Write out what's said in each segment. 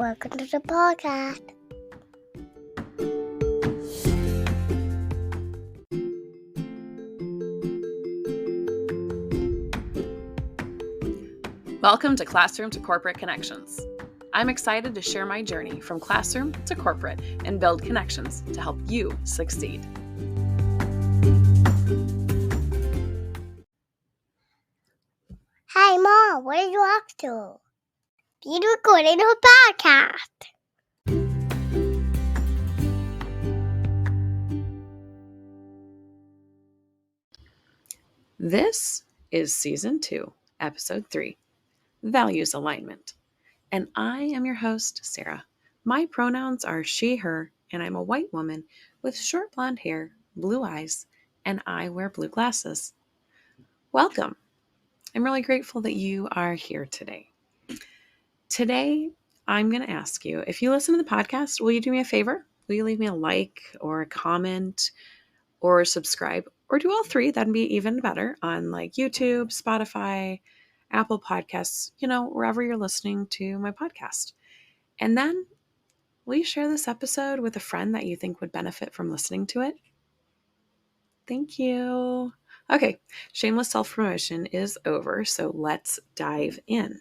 Welcome to the podcast. Welcome to Classroom to Corporate Connections. I'm excited to share my journey from classroom to corporate and build connections to help you succeed. Hey, Mom, what are you up to? You're recording a podcast. This is Season 2, Episode 3, Values Alignment. And I am your host, Sarah. My pronouns are she, her, and I'm a white woman with short blonde hair, blue eyes, and I wear blue glasses. Welcome. I'm really grateful that you are here today. Today, I'm going to ask you, if you listen to the podcast, will you do me a favor? Will you leave me a like or a comment or subscribe or do all three? That'd be even better on like YouTube, Spotify, Apple Podcasts, wherever you're listening to my podcast. And then will you share this episode with a friend that you think would benefit from listening to it? Thank you. Okay, shameless self-promotion is over, so let's dive in.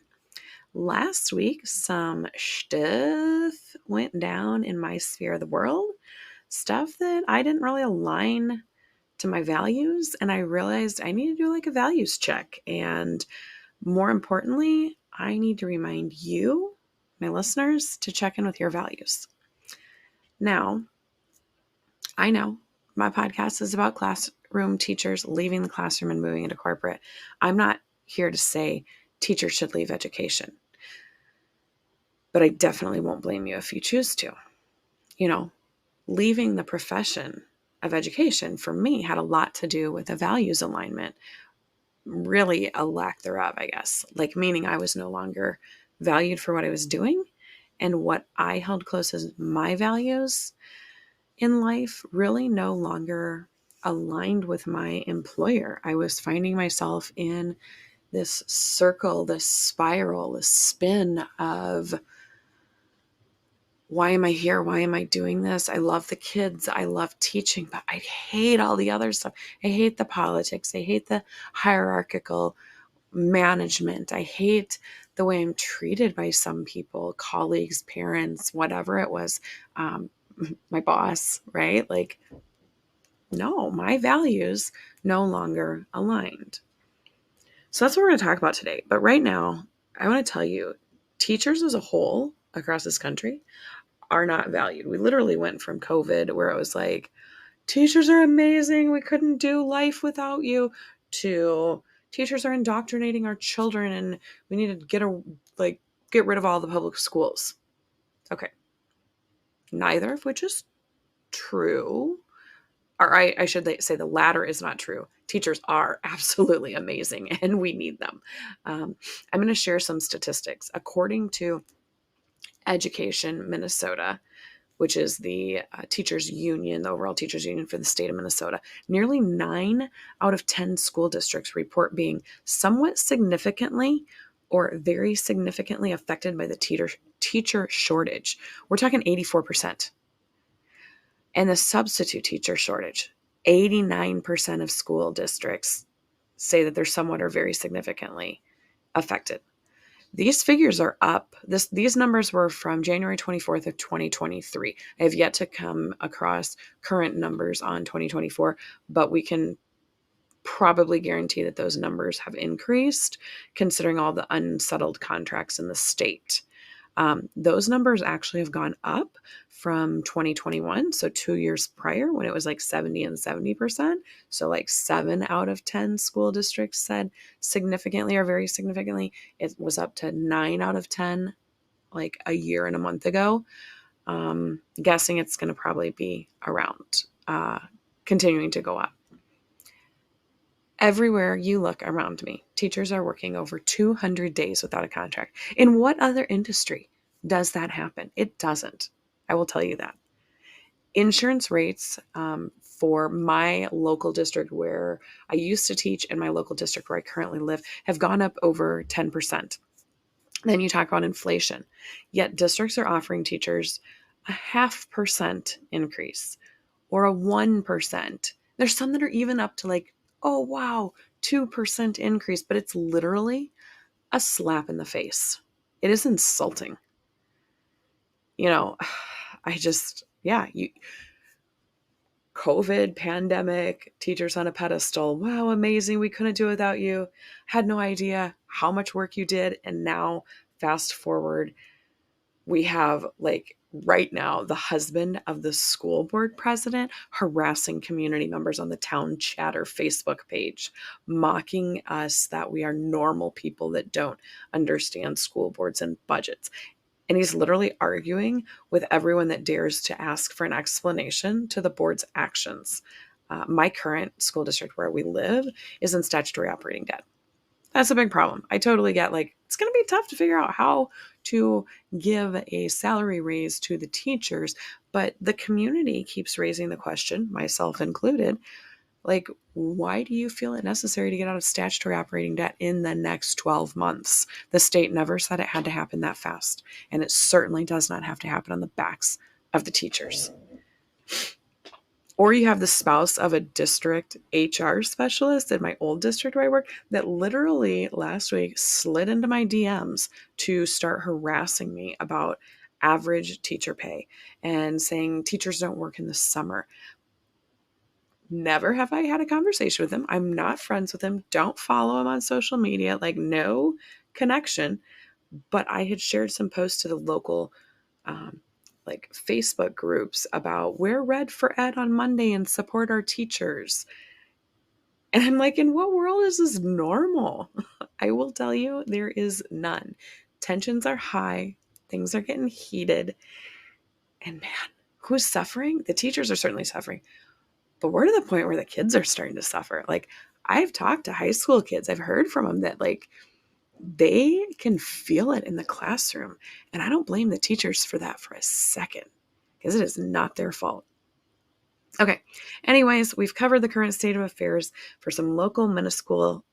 Last week, some stuff went down in my sphere of the world, stuff that I didn't really align to my values, and I realized I need to do like a values check. And more importantly, I need to remind you, my listeners, to check in with your values. Now, I know my podcast is about classroom teachers leaving the classroom and moving into corporate. I'm not here to say teachers should leave education, but I definitely won't blame you if you choose to. Leaving the profession of education for me had a lot to do with a values alignment, really a lack thereof, I guess, meaning I was no longer valued for what I was doing, and what I held close as my values in life really no longer aligned with my employer. I was finding myself in this circle, this spiral, this spin of, why am I here? Why am I doing this? I love the kids. I love teaching, but I hate all the other stuff. I hate the politics. I hate the hierarchical management. I hate the way I'm treated by some people, colleagues, parents, whatever it was, my boss, right? No, my values no longer aligned. So that's what we're going to talk about today. But right now, I want to tell you, teachers as a whole across this country are not valued. We literally went from COVID, where it was like, teachers are amazing, we couldn't do life without you, to teachers are indoctrinating our children and we need to get rid of all the public schools. Okay. Neither of which is true. Or I should say the latter is not true. Teachers are absolutely amazing and we need them. I'm going to share some statistics. According to Education Minnesota, which is the teachers union, the overall teachers union for the state of Minnesota, nearly 9 out of 10 school districts report being somewhat significantly or very significantly affected by the teacher shortage. We're talking 84%. And the substitute teacher shortage, 89% of school districts say that they're somewhat or very significantly affected. These figures are up. These numbers were from January 24th of 2023. I have yet to come across current numbers on 2024, but we can probably guarantee that those numbers have increased considering all the unsettled contracts in the state. Those numbers actually have gone up from 2021, so 2 years prior, when it was like 70 and 70%. So 7 out of 10 school districts said significantly or very significantly. It was up to 9 out of 10 a year and a month ago. Guessing it's going to probably be around continuing to go up. Everywhere you look around me, teachers are working over 200 days without a contract. In what other industry does that happen? It doesn't. I will tell you that. Insurance rates for my local district where I used to teach and my local district where I currently live have gone up over 10%. Then you talk about inflation. Yet districts are offering teachers a 0.5% increase or a 1%. There's some that are even up to like, oh, wow, 2% increase, but it's literally a slap in the face. It is insulting. You know, I just, yeah, COVID, pandemic, teachers on a pedestal. Wow, amazing. We couldn't do it without you. Had no idea how much work you did. And now, fast forward, we have like right now the husband of the school board president harassing community members on the town chatter Facebook page, mocking us that we are normal people that don't understand school boards and budgets. And he's literally arguing with everyone that dares to ask for an explanation to the board's actions. My current school district where we live is in statutory operating debt. That's a big problem. I totally get like, it's going to be tough to figure out how to give a salary raise to the teachers, but the community keeps raising the question, myself included, like, why do you feel it necessary to get out of statutory operating debt in the next 12 months? The state never said it had to happen that fast, and it certainly does not have to happen on the backs of the teachers. Or you have the spouse of a district HR specialist in my old district where I work that literally last week slid into my DMs to start harassing me about average teacher pay and saying teachers don't work in the summer. Never have I had a conversation with him. I'm not friends with him. Don't follow him on social media. Like, no connection. But I had shared some posts to the local like Facebook groups about wear red for Ed on Monday and support our teachers. And I'm like, in what world is this normal? I will tell you, there is none. Tensions are high. Things are getting heated. And man, who's suffering? The teachers are certainly suffering. But we're to the point where the kids are starting to suffer. Like, I've talked to high school kids. I've heard from them that like they can feel it in the classroom. And I don't blame the teachers for that for a second, because it is not their fault. Okay. Anyways, we've covered the current state of affairs for some local minuscule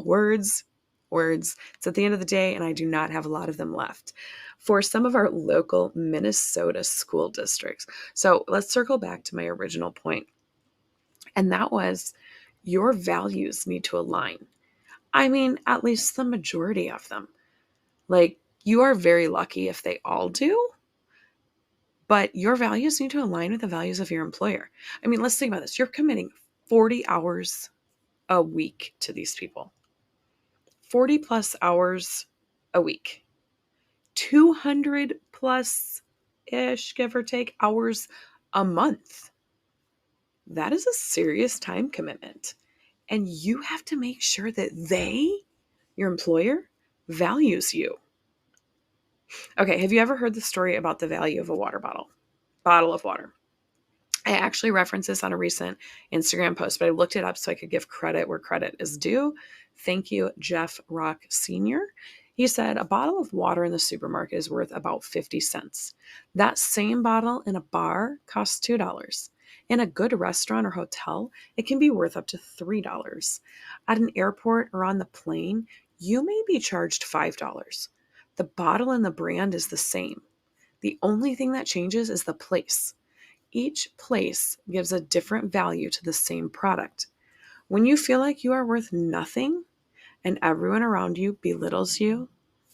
words. It's at the end of the day, and I do not have a lot of them left for some of our local Minnesota school districts. So let's circle back to my original point. And that was your values need to align. I mean, at least the majority of them. Like, you are very lucky if they all do, but your values need to align with the values of your employer. I mean, let's think about this. You're committing 40 hours a week to these people, 40 plus hours a week, 200 plus ish, give or take, hours a month. That is a serious time commitment. And you have to make sure that your employer, values you. Okay, have you ever heard the story about the value of a bottle of water? I actually referenced this on a recent Instagram post, but I looked it up so I could give credit where credit is due. Thank you, Jeff Rock Sr. He said a bottle of water in the supermarket is worth about 50 cents. That same bottle in a bar costs $2. In a good restaurant or hotel, it can be worth up to $3. At an airport or on the plane, you may be charged $5. The bottle and the brand is the same. The only thing that changes is the place. Each place gives a different value to the same product. When you feel like you are worth nothing and everyone around you belittles you,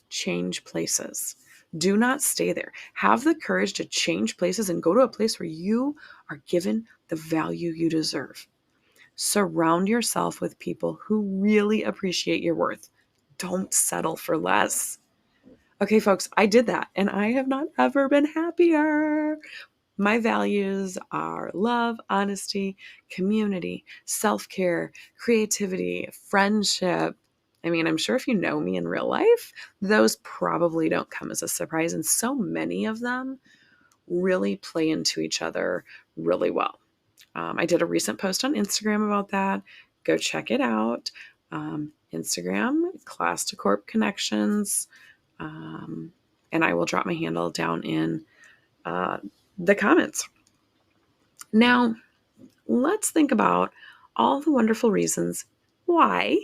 change places. Do not stay there. Have the courage to change places and go to a place where you are given the value you deserve. Surround yourself with people who really appreciate your worth. Don't settle for less. Okay, folks, I did that and I have not ever been happier. My values are love, honesty, community, self-care, creativity, friendship. I mean, I'm sure if you know me in real life, those probably don't come as a surprise. And so many of them really play into each other really well. I did a recent post on Instagram about that. Go check it out. Instagram, Class to Corp Connections. And I will drop my handle down in the comments. Now, let's think about all the wonderful reasons why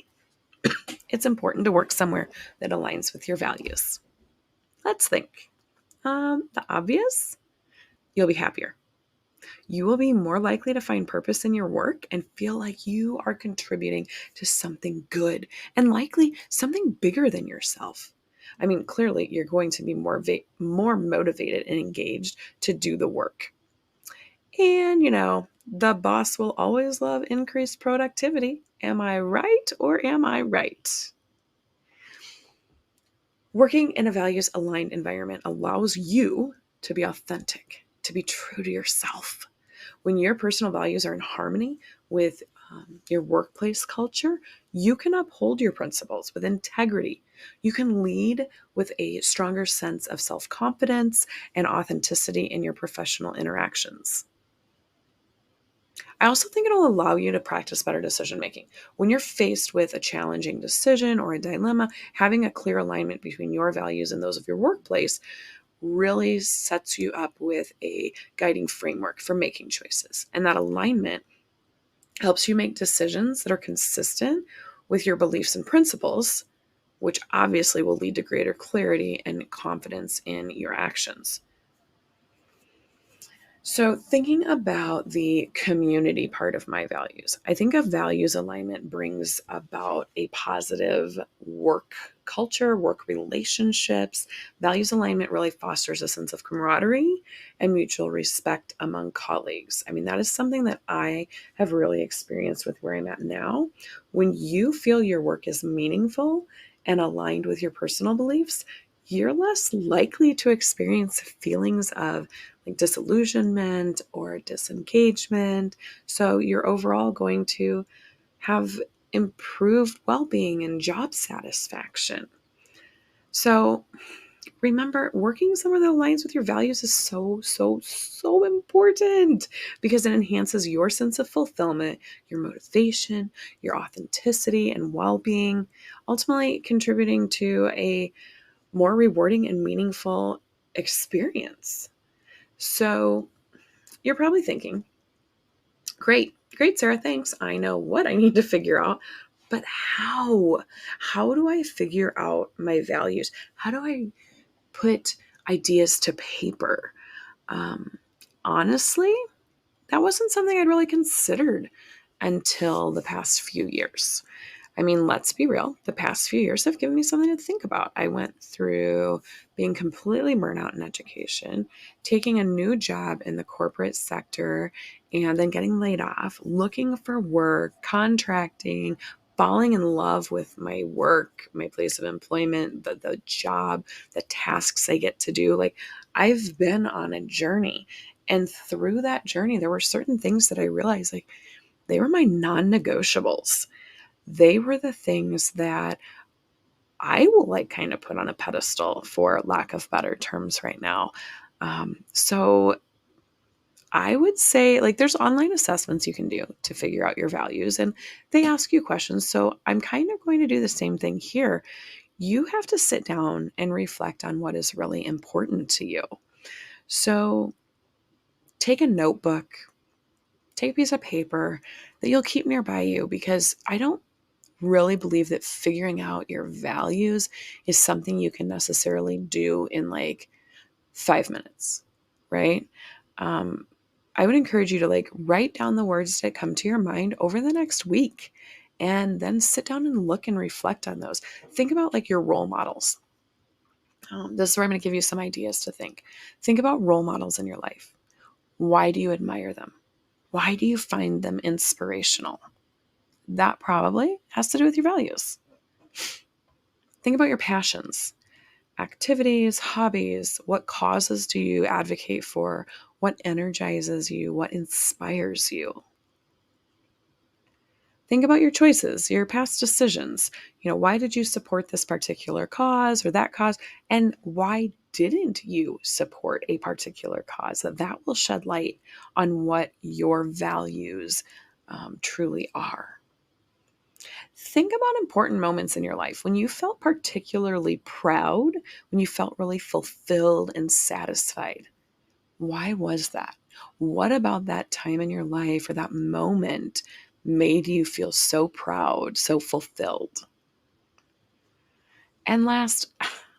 it's important to work somewhere that aligns with your values. Let's think. The obvious, you'll be happier. You will be more likely to find purpose in your work and feel like you are contributing to something good and likely something bigger than yourself. I mean, clearly, you're going to be more motivated and engaged to do the work. And, the boss will always love increased productivity. Am I right or am I right? Working in a values aligned environment allows you to be authentic, to be true to yourself. When your personal values are in harmony with your workplace culture, you can uphold your principles with integrity. You can lead with a stronger sense of self-confidence and authenticity in your professional interactions. I also think it'll allow you to practice better decision making. When you're faced with a challenging decision or a dilemma, having a clear alignment between your values and those of your workplace really sets you up with a guiding framework for making choices. And that alignment helps you make decisions that are consistent with your beliefs and principles, which obviously will lead to greater clarity and confidence in your actions. So, thinking about the community part of my values, I think a values alignment brings about a positive work culture, work relationships. Values alignment really fosters a sense of camaraderie and mutual respect among colleagues. I mean, that is something that I have really experienced with where I'm at now. When you feel your work is meaningful and aligned with your personal beliefs, you're less likely to experience feelings of like disillusionment or disengagement. So you're overall going to have improved well-being and job satisfaction. So remember, working somewhere that aligns with your values is so, so, so important because it enhances your sense of fulfillment, your motivation, your authenticity, and well-being, ultimately contributing to a more rewarding and meaningful experience. So you're probably thinking, great, Sarah, thanks. I know what I need to figure out, but how? How do I figure out my values? How do I put ideas to paper? Um, Honestly, that wasn't something I'd really considered until the past few years. I mean, let's be real. The past few years have given me something to think about. I went through being completely burnt out in education, taking a new job in the corporate sector, and then getting laid off, looking for work, contracting, falling in love with my work, my place of employment, the job, the tasks I get to do. Like, I've been on a journey. And through that journey, there were certain things that I realized, like, they were my non-negotiables. They were the things that I will like kind of put on a pedestal, for lack of better terms right now. So I would say, like, there's online assessments you can do to figure out your values, and they ask you questions. So I'm kind of going to do the same thing here. You have to sit down and reflect on what is really important to you. So take a notebook, take a piece of paper that you'll keep nearby you, because I don't really believe that figuring out your values is something you can necessarily do in like 5 minutes, right? Um, I would encourage you to like write down the words that come to your mind over the next week and then sit down and look and reflect on those. Think about like your role models. This is where I'm going to give you some ideas to think. Think about role models in your life. Why do you admire them? Why do you find them inspirational? That probably has to do with your values. Think about your passions, activities, hobbies. What causes do you advocate for? What energizes you? What inspires you? Think about your choices, your past decisions. Why did you support this particular cause or that cause? And why didn't you support a particular cause? That will shed light on what your values truly are. Think about important moments in your life when you felt particularly proud, when you felt really fulfilled and satisfied. Why was that? What about that time in your life or that moment made you feel so proud, so fulfilled? And last,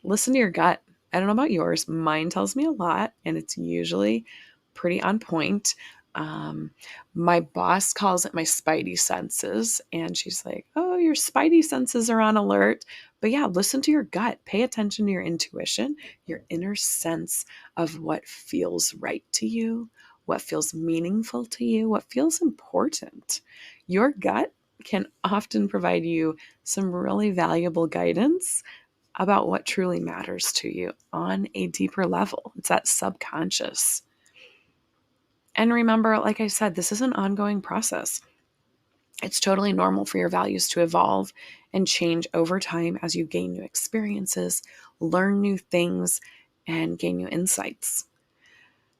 listen to your gut. I don't know about yours. Mine tells me a lot, and it's usually pretty on point. Um, my boss calls it my spidey senses, and she's like, "Oh, your spidey senses are on alert." But yeah, listen to your gut. Pay attention to your intuition, your inner sense of what feels right to you, what feels meaningful to you, what feels important. Your gut can often provide you some really valuable guidance about what truly matters to you on a deeper level. It's that subconscious. And remember, like I said, this is an ongoing process. It's totally normal for your values to evolve and change over time as you gain new experiences, learn new things, and gain new insights.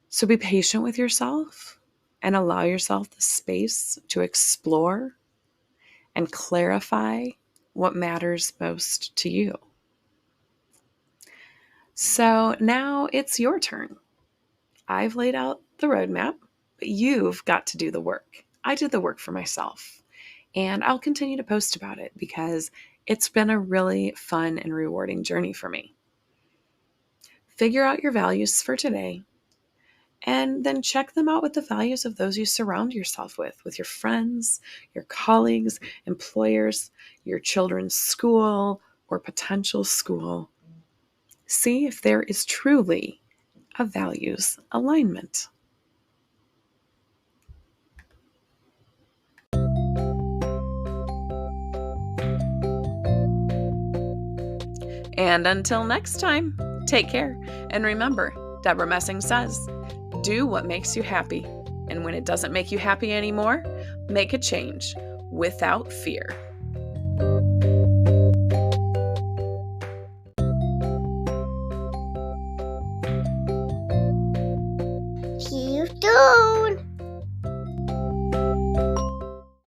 So be patient with yourself and allow yourself the space to explore and clarify what matters most to you. So now it's your turn. I've laid out the roadmap, but you've got to do the work. I did the work for myself, and I'll continue to post about it because it's been a really fun and rewarding journey for me. Figure out your values for today, and then check them out with the values of those you surround yourself with your friends, your colleagues, employers, your children's school or potential school. See if there is truly a values alignment. And until next time, take care. And remember, Deborah Messing says, do what makes you happy. And when it doesn't make you happy anymore, make a change without fear.